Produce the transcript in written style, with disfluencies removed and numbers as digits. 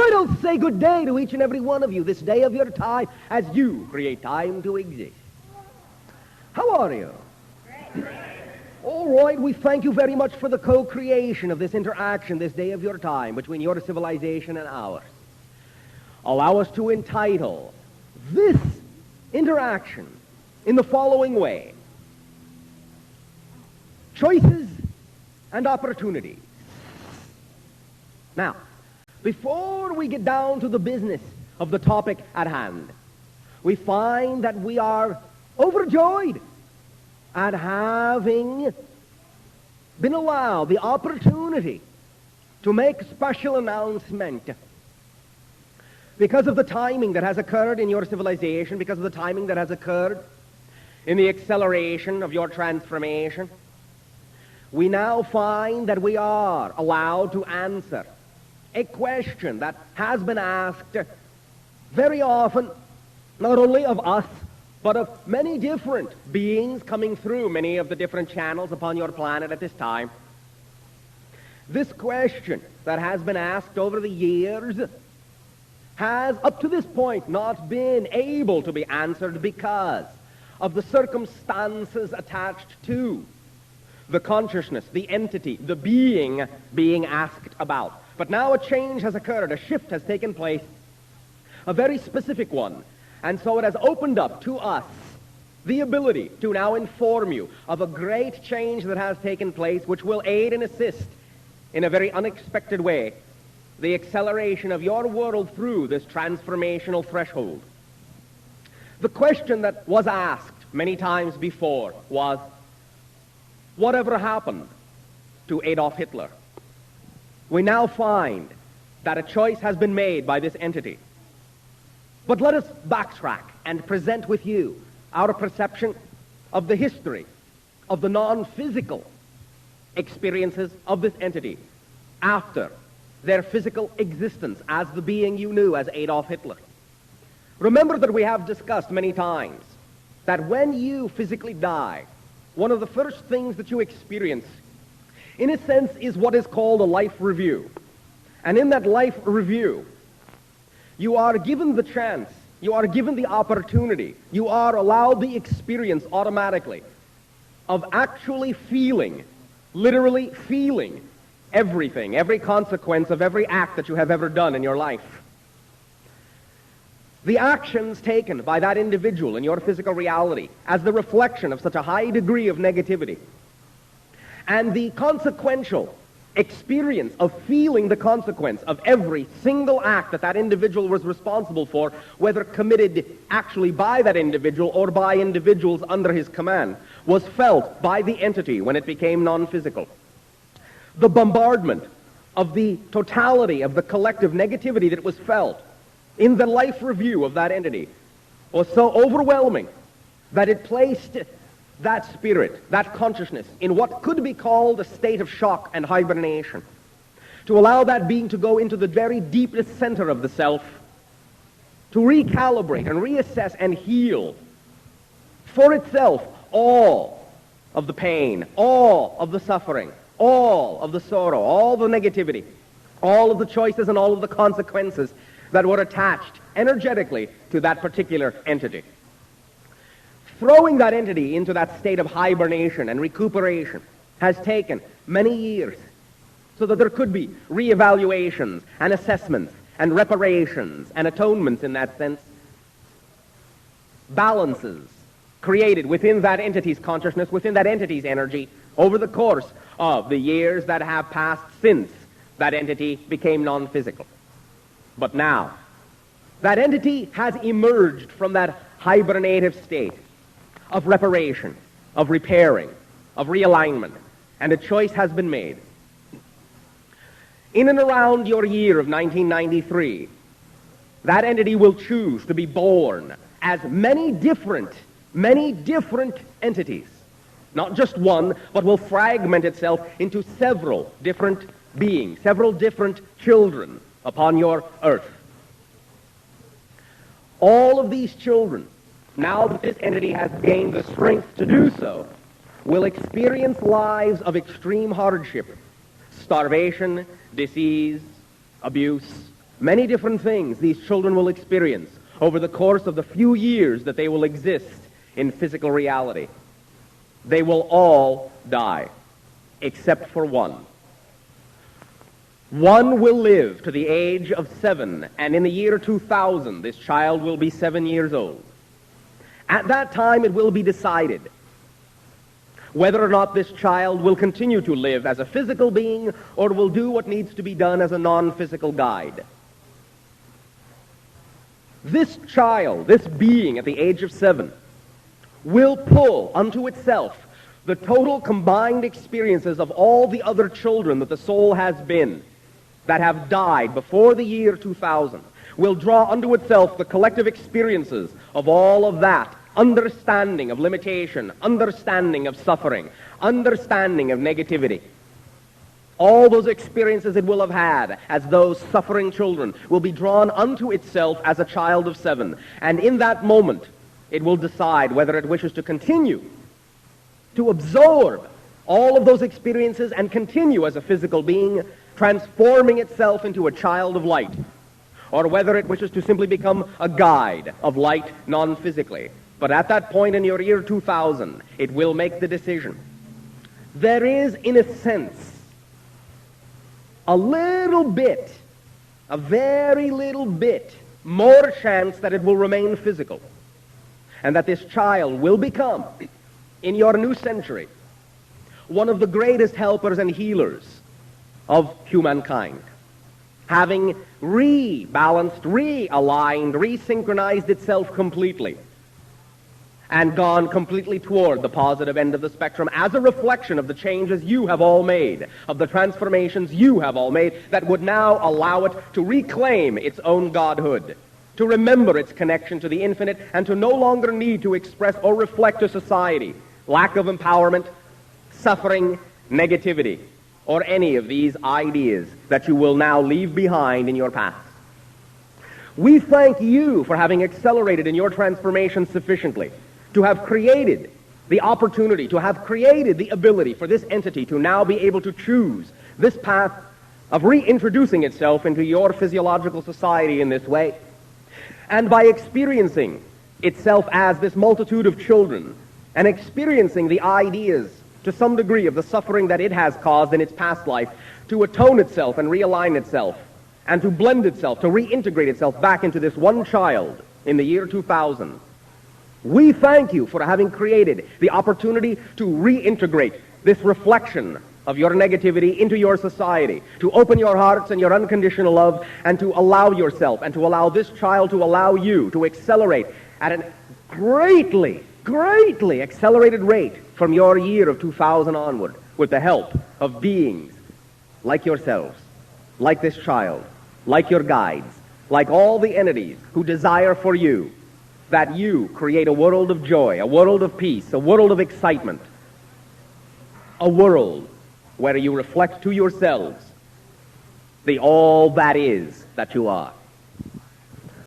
I don't say good day to each and every one of you this day of your time as you create time to exist. How are you? All right, we thank you very much for the co-creation of this interaction this day of your time between your civilization and ours. Allow us to entitle this interaction in the following way: choices and opportunities. Now, before we get down to the business of the topic at hand, we find that we are overjoyed at having been allowed the opportunity to make a special announcement because of the timing that has occurred in your civilization, because of the timing that has occurred in the acceleration of your transformation. We now find that we are allowed to answer a question that has been asked very often, not only of us, but of many different beings coming through many of the different channels upon your planet at this time. This question that has been asked over the years has, up to this point, not been able to be answered because of the circumstances attached to the consciousness, the entity, the being asked about. But now a change has occurred, a shift has taken place, a very specific one. And so it has opened up to us the ability to now inform you of a great change that has taken place, which will aid and assist in a very unexpected way the acceleration of your world through this transformational threshold. The question that was asked many times before was, whatever happened to Adolf Hitler? We now find that a choice has been made by this entity. But let us backtrack and present with you our perception of the history of the non-physical experiences of this entity after their physical existence as the being you knew as Adolf Hitler. Remember that we have discussed many times that when you physically die, one of the first things that you experience, in a sense, is what is called a life review. And in that life review, you are given the chance, you are given the opportunity, you are allowed the experience automatically of actually feeling, literally feeling everything, every consequence of every act that you have ever done in your life. The actions taken by that individual in your physical reality as the reflection of such a high degree of negativity, and the consequential experience of feeling the consequence of every single act that that individual was responsible for, whether committed actually by that individual or by individuals under his command, was felt by the entity when it became non-physical. The bombardment of the totality of the collective negativity that was felt in the life review of that entity was so overwhelming that it placed that spirit, that consciousness, in what could be called a state of shock and hibernation, to allow that being to go into the very deepest center of the self, to recalibrate and reassess and heal for itself all of the pain, all of the suffering, all of the sorrow, all the negativity, all of the choices and all of the consequences that were attached energetically to that particular entity. Throwing that entity into that state of hibernation and recuperation has taken many years so that there could be reevaluations and assessments and reparations and atonements in that sense, balances created within that entity's consciousness, within that entity's energy over the course of the years that have passed since that entity became non-physical. But now, that entity has emerged from that hibernative state of reparation, of repairing, of realignment, and a choice has been made. In and around your year of 1993, that entity will choose to be born as many different entities. Not just one, but will fragment itself into several different beings, several different children upon your earth. All of these children, now that this entity has gained the strength to do so, will experience lives of extreme hardship, starvation, disease, abuse, Many different things these children will experience over the course of the few years that they will exist in physical reality. They will all die, except for one. One will live to the age of 7, and in the year 2000, this child will be 7 years old. At that time, it will be decided whether or not this child will continue to live as a physical being or will do what needs to be done as a non-physical guide. This child, this being at the age of 7, will pull unto itself the total combined experiences of all the other children that the soul has been, that have died before the year 2000, will draw unto itself the collective experiences of all of that understanding of limitation, understanding of suffering, understanding of negativity. All those experiences it will have had as those suffering children will be drawn unto itself as a child of 7. And in that moment, it will decide whether it wishes to continue to absorb all of those experiences and continue as a physical being, transforming itself into a child of light, or whether it wishes to simply become a guide of light non-physically. But at that point in your year 2000, it will make the decision. There is, in a sense, a little bit, a very little bit, more chance that it will remain physical, and that this child will become, in your new century, one of the greatest helpers and healers of humankind, having rebalanced, realigned, resynchronized itself completely, and gone completely toward the positive end of the spectrum as a reflection of the changes you have all made, of the transformations you have all made, that would now allow it to reclaim its own godhood, to remember its connection to the infinite, and to no longer need to express or reflect to society lack of empowerment, suffering, negativity, or any of these ideas that you will now leave behind in your past. We thank you for having accelerated in your transformation sufficiently to have created the opportunity, to have created the ability for this entity to now be able to choose this path of reintroducing itself into your physiological society in this way. And by experiencing itself as this multitude of children and experiencing the ideas to some degree of the suffering that it has caused in its past life, to atone itself and realign itself and to blend itself, to reintegrate itself back into this one child in the year 2000. We thank you for having created the opportunity to reintegrate this reflection of your negativity into your society, to open your hearts and your unconditional love, and to allow yourself and to allow this child to allow you to accelerate at a greatly accelerated rate from your year of 2000 onward, with the help of beings like yourselves, like this child, like your guides, like all the entities who desire for you that you create a world of joy, a world of peace, a world of excitement, a world where you reflect to yourselves the all that is that you are.